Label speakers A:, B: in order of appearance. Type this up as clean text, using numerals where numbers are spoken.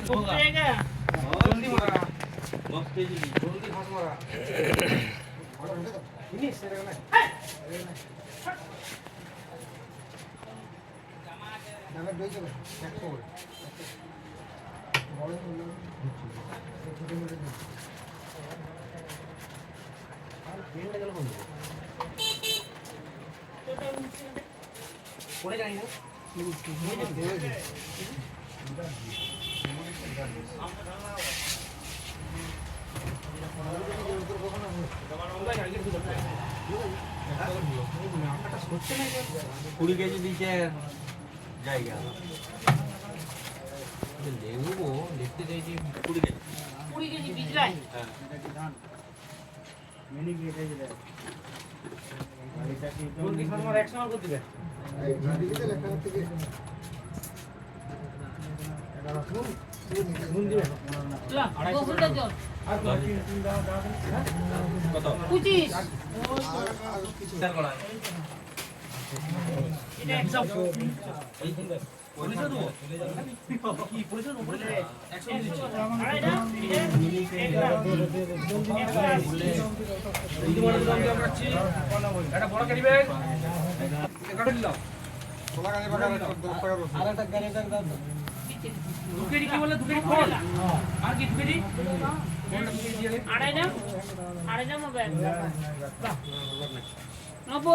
A: জলদি মারা মস্ত জলদি ঘাস মারা ফিনিশ সেটা না নামে দুই যাবে 100 বড় হলো ছোট মোটে আর পেনটা গেল বন্ধ পড়ে যায় না কুড়ি কেজি দিচ্ছে জায়গা লেবু দেখতে চাইছি
B: 20 কেজি বিজলাই
A: মিনি গেটে দিলে জলদি খাবার 100 মাল করতে দে দিতে লেখা থেকে নুন দিবে
B: লা 200 টাকা জল
A: আর কত
B: 25
A: আর কিছু চার করা
B: এটা 100
A: এই দিবে পয়সা দেবো কি পয়সা দেবো 100 দিচ্ছি
B: আড়াইটা
A: এই তোমার দাম দিয়ে আমরা ছি এটা বড় কাটি ব্যাগ এটা দিলাম তোলা গাড়ি বাগার 10 টাকা রসুন আর একটা গাড়ি দাম দাও দুকেডি কি বলে দুকেডি ফল আর কি দুকেডি
B: আড়াইটা আড়াইটা মোবাইল বাহ 90